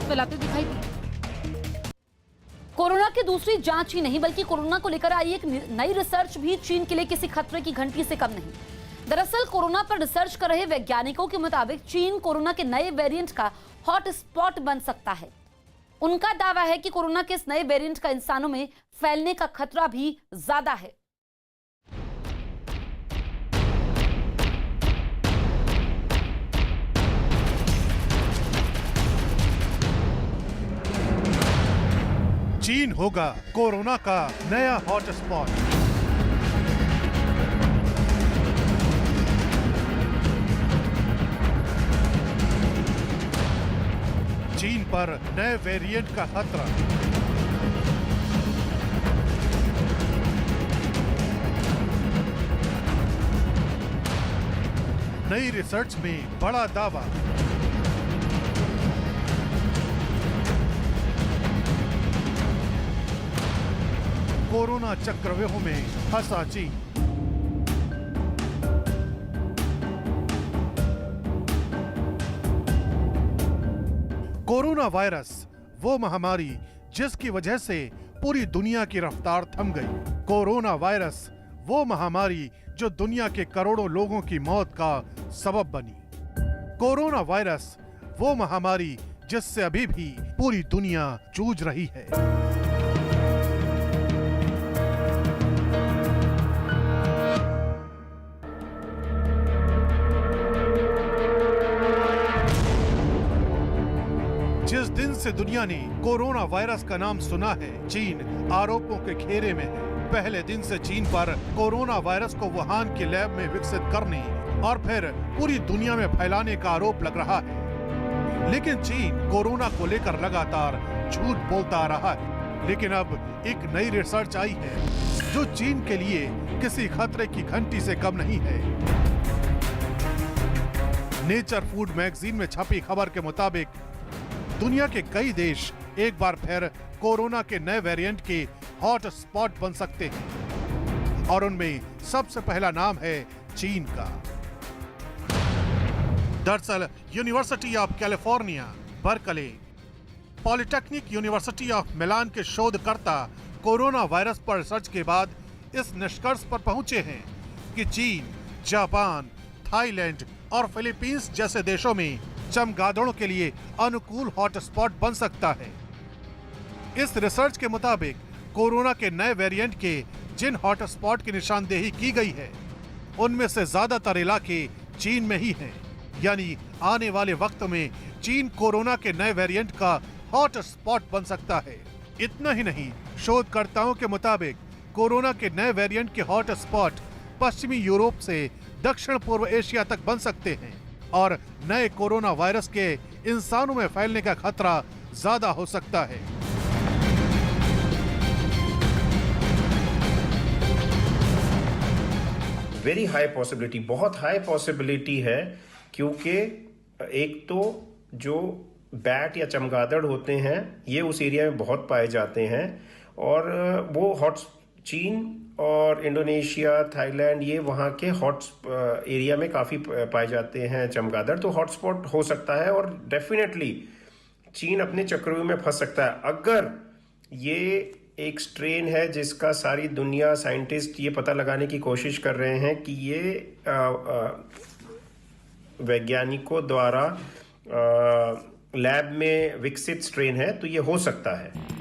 फैलाते दिखाई दिए। कोरोना की दूसरी जांच ही नहीं बल्कि कोरोना को लेकर आई एक नई रिसर्च भी चीन के लिए किसी खतरे की घंटी से कम नहीं। दरअसल कोरोना पर रिसर्च कर रहे वैज्ञानिकों के मुताबिक चीन कोरोना के नए वेरिएंट का हॉट स्पॉट बन सकता है। उनका दावा है कि कोरोना के इस नए वेरिएंट का इंसानों में फैलने का खतरा भी ज्यादा है। चीन होगा कोरोना का नया हॉटस्पॉट। चीन पर नए वेरिएंट का खतरा। नई रिसर्च में बड़ा दावा। कोरोना चक्रव्यूह में फंसा चीन। कोरोना वायरस वो महामारी जिसकी वजह से पूरी दुनिया की रफ्तार थम गई। कोरोना वायरस वो महामारी जो दुनिया के करोड़ों लोगों की मौत का सबब बनी। कोरोना वायरस वो महामारी जिससे अभी भी पूरी दुनिया जूझ रही है। जिस दिन से दुनिया ने कोरोना वायरस का नाम सुना है, चीन आरोपों के घेरे में है। पहले दिन से चीन पर कोरोना वायरस को वुहान के लैब में विकसित करने और फिर पूरी दुनिया में फैलाने का आरोप लग रहा है। लेकिन चीन कोरोना को लेकर लगातार झूठ बोलता आ रहा है। लेकिन अब एक नई रिसर्च आई है जो चीन के लिए किसी खतरे की घंटी से कम नहीं है। नेचर फूड मैगजीन में छपी खबर के मुताबिक दुनिया के कई देश एक बार फिर कोरोना के नए वेरिएंट के हॉट स्पॉट बन सकते हैं और उनमें सबसे पहला नाम है चीन का। दरअसल university of California Berkeley, polytechnic university of Milan के शोधकर्ता कोरोना वायरस पर रिसर्च के बाद इस निष्कर्ष पर पहुंचे हैं कि चीन, जापान, थाईलैंड और फिलीपींस जैसे देशों में चमगादड़ों के लिए अनुकूल हॉटस्पॉट बन सकता है। इस रिसर्च के मुताबिक कोरोना के नए वेरिएंट के जिन हॉटस्पॉट की निशानदेही की गई है उनमें से ज्यादातर इलाके चीन में ही हैं। यानी आने वाले वक्त में चीन कोरोना के नए वेरिएंट का हॉटस्पॉट बन सकता है। इतना ही नहीं, शोधकर्ताओं के मुताबिक कोरोना के नए वेरिएंट के हॉटस्पॉट पश्चिमी यूरोप से दक्षिण पूर्व एशिया तक बन सकते हैं और नए कोरोना वायरस के इंसानों में फैलने का खतरा ज्यादा हो सकता है। वेरी हाई पॉसिबिलिटी, बहुत हाई पॉसिबिलिटी है, क्योंकि एक तो जो बैट या चमगादड़ होते हैं ये उस एरिया में बहुत पाए जाते हैं और वो हॉट चीन और इंडोनेशिया, थाईलैंड, ये वहाँ के हॉट एरिया में काफ़ी पाए जाते हैं चमगादड़। तो हॉटस्पॉट हो सकता है और डेफिनेटली चीन अपने चक्रव्यूह में फंस सकता है अगर ये एक स्ट्रेन है जिसका सारी दुनिया साइंटिस्ट ये पता लगाने की कोशिश कर रहे हैं कि ये वैज्ञानिकों द्वारा लैब में विकसित स्ट्रेन है, तो ये हो सकता है।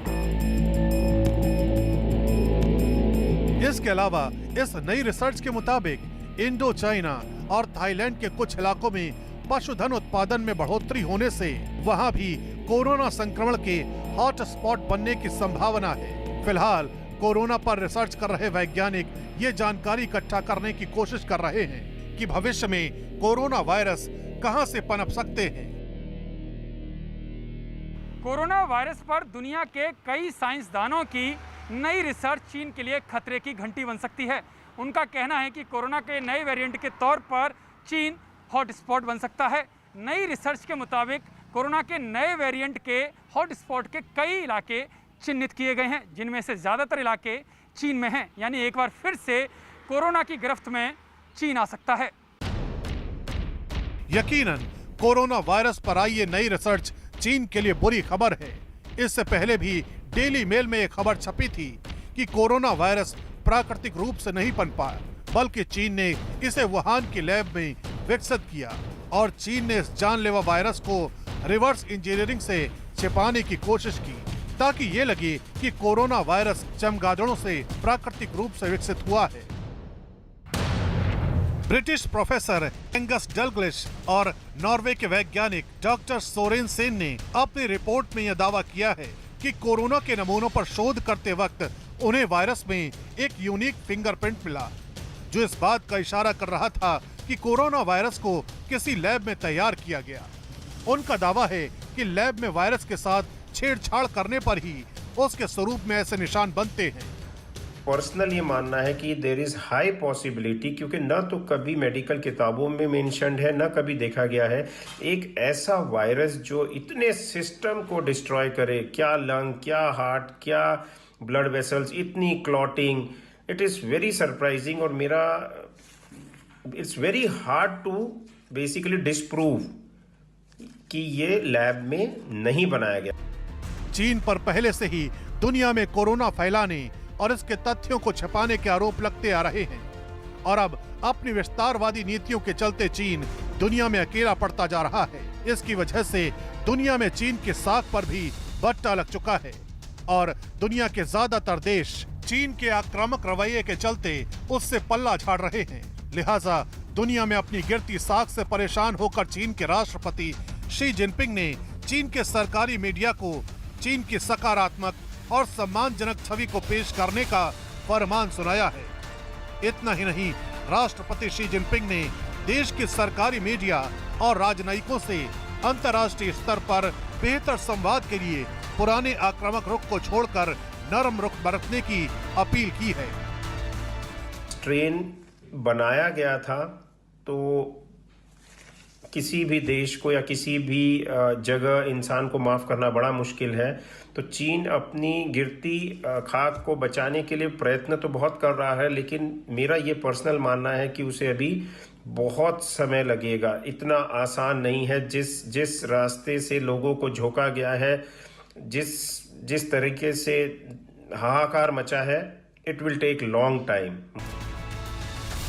इसके अलावा इस नई रिसर्च के मुताबिक इंडो चाइना और थाईलैंड के कुछ इलाकों में पशुधन उत्पादन में बढ़ोतरी होने से वहां भी कोरोना संक्रमण के हॉट स्पॉट बनने की संभावना है। फिलहाल कोरोना पर रिसर्च कर रहे वैज्ञानिक ये जानकारी इकट्ठा करने की कोशिश कर रहे हैं कि भविष्य में कोरोना वायरस कहां से पनप सकते हैं। कोरोना वायरस पर दुनिया के कई साइंसदानों की नई रिसर्च चीन के लिए खतरे की घंटी बन सकती है। उनका कहना है कि कोरोना के नए वेरिएंट के तौर पर चीन हॉटस्पॉट बन सकता है। नई रिसर्च के मुताबिक कोरोना के नए वेरिएंट के हॉटस्पॉट के कई इलाके चिन्हित किए गए हैं, जिनमें से ज़्यादातर इलाके चीन में हैं। यानी एक बार फिर से कोरोना की गिरफ्त में चीन आ सकता है। यकीनन कोरोना वायरस पर आई ये नई रिसर्च चीन के लिए बुरी खबर है। इससे पहले भी डेली मेल में एक खबर छपी थी कि कोरोना वायरस प्राकृतिक रूप से नहीं पनपा, बल्कि चीन ने इसे वुहान की लैब में विकसित किया और चीन ने इस जानलेवा वायरस को रिवर्स इंजीनियरिंग से छिपाने की कोशिश की ताकि ये लगे कि कोरोना वायरस चमगादड़ों से प्राकृतिक रूप से विकसित हुआ है। ब्रिटिश प्रोफेसर एंगस डगलस और नॉर्वे के वैज्ञानिक डॉक्टर सोरेन सेन ने अपनी रिपोर्ट में यह दावा किया है कि कोरोना के नमूनों पर शोध करते वक्त उन्हें वायरस में एक यूनिक फिंगरप्रिंट मिला, जो इस बात का इशारा कर रहा था कि कोरोना वायरस को किसी लैब में तैयार किया गया। उनका दावा है कि लैब में वायरस के साथ छेड़छाड़ करने पर ही उसके स्वरूप में ऐसे निशान बनते हैं। पर्सनल ये मानना है कि देयर इज हाई पॉसिबिलिटी, क्योंकि न तो कभी मेडिकल किताबों में मेंशन्ड है, न कभी देखा गया है एक ऐसा वायरस जो इतने सिस्टम को डिस्ट्रॉय करे, क्या लंग, क्या हार्ट, क्या ब्लड वेसल्स, इतनी clotting. It is very surprising और मेरा it's very hard to basically disprove कि ये लैब में नहीं बनाया गया। चीन पर पहले से ही दुनिया में कोरोना फैलाने और इसके तथ्यों को छिपाने के आरोप लगते आ रहे हैं और अब अपनी विस्तारवादी नीतियों के चलते चीन दुनिया में अकेला पड़ता जा रहा है। इसकी वजह से दुनिया में चीन के साख पर भी बट्टा लग चुका है और दुनिया के ज्यादातर देश चीन के आक्रामक रवैये के चलते उससे पल्ला झाड़ रहे हैं। लिहाजा दुनिया में अपनी गिरती साख से परेशान होकर चीन के राष्ट्रपति शी जिनपिंग ने चीन के सरकारी मीडिया को चीन की सकारात्मक और सम्मानजनक छवि को पेश करने का फरमान सुनाया है। इतना ही नहीं, राष्ट्रपति शी जिनपिंग ने देश के सरकारी मीडिया और राजनयिकों से अंतर्राष्ट्रीय स्तर पर बेहतर संवाद के लिए पुराने आक्रामक रुख को छोड़कर नरम रुख बरतने की अपील की है। स्ट्रेन बनाया गया था तो किसी भी देश को या किसी भी जगह इंसान को माफ करना बड़ा मुश्किल है, तो चीन अपनी गिरती खाक को बचाने के लिए प्रयत्न तो बहुत कर रहा है, लेकिन मेरा ये पर्सनल मानना है कि उसे अभी बहुत समय लगेगा। इतना आसान नहीं है। जिस रास्ते से लोगों को झोंका गया है, जिस तरीके से हाहाकार मचा है, it will take long time.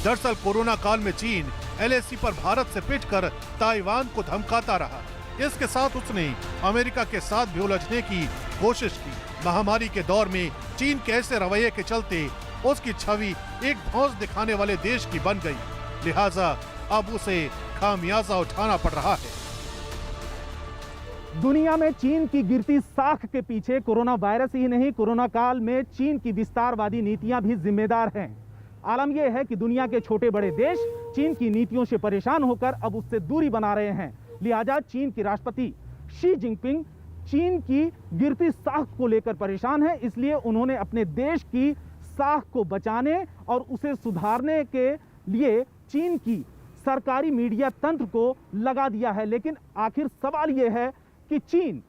दरअसल कोरोना काल में चीन LAC पर भारत से पिटकर ताइवान को धमकाता रहा। इसके साथ उसने अमेरिका के साथ भी उलझने की कोशिश की। महामारी के दौर में चीन के ऐसे रवैये के चलते उसकी छवि एक धौंस दिखाने वाले देश की बन गई। लिहाजा अब उसे खामियाजा उठाना पड़ रहा है। दुनिया में चीन की गिरती साख के पीछे कोरोना वायरस ही नहीं, कोरोना काल में चीन की विस्तारवादी नीतियां भी जिम्मेदार हैं। आलम यह है कि दुनिया के छोटे बड़े देश चीन की नीतियों से परेशान होकर अब उससे दूरी बना रहे हैं। लिहाजा चीन के राष्ट्रपति शी जिनपिंग चीन की गिरती साख को लेकर परेशान है, इसलिए उन्होंने अपने देश की साख को बचाने और उसे सुधारने के लिए चीन की सरकारी मीडिया तंत्र को लगा दिया है। लेकिन आखिर सवाल यह है कि चीन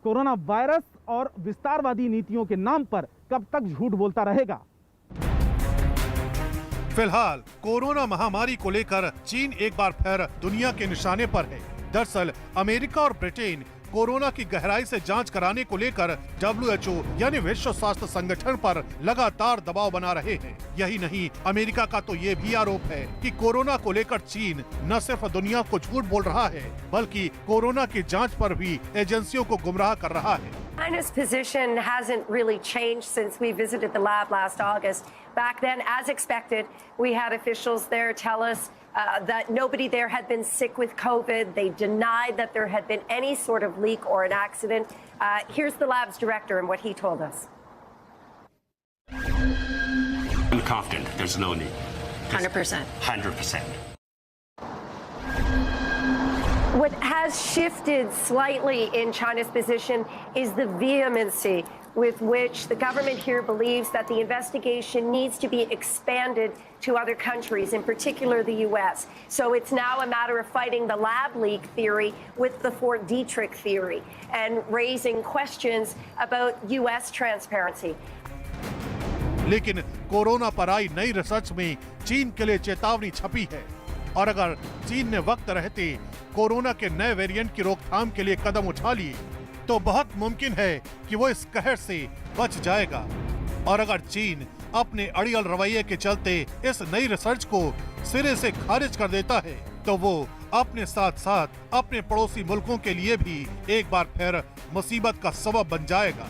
कोरोना वायरस और विस्तारवादी नीतियों के नाम पर कब तक झूठ बोलता रहेगा। फिलहाल कोरोना महामारी को लेकर चीन एक बार फिर दुनिया के निशाने पर है। दरअसल अमेरिका और ब्रिटेन कोरोना की गहराई से जांच कराने को लेकर WHO यानी विश्व स्वास्थ्य संगठन पर लगातार दबाव बना रहे हैं। यही नहीं, अमेरिका का तो ये भी आरोप है कि कोरोना को लेकर चीन न सिर्फ दुनिया को झूठ बोल रहा है, बल्कि कोरोना की जांच पर भी एजेंसियों को गुमराह कर रहा है। China's position hasn't really changed since we visited the lab last August. Back then, as expected, we had officials there tell us that nobody there had been sick with COVID. They denied that there had been any sort of leak or an accident. Here's the lab's director and what he told us. I'm confident there's no need. 100%. 100%. What has shifted slightly in China's position is the vehemency with which the government here believes that the investigation needs to be expanded to other countries, in particular the U.S. So it's now a matter of fighting the lab leak theory with the Fort Detrick theory and raising questions about U.S. transparency. लेकिन corona पर आई नई research में चीन के लिए चेतावनी छपी है। और अगर चीन ने वक्त रहते कोरोना के नए वेरिएंट की रोकथाम के लिए कदम उठा लिए तो बहुत मुमकिन है कि वो इस कहर से बच जाएगा। और अगर चीन अपने अड़ियल रवैये के चलते इस नई रिसर्च को सिरे से खारिज कर देता है तो वो अपने साथ साथ अपने पड़ोसी मुल्कों के लिए भी एक बार फिर मुसीबत का सबब बन जाएगा।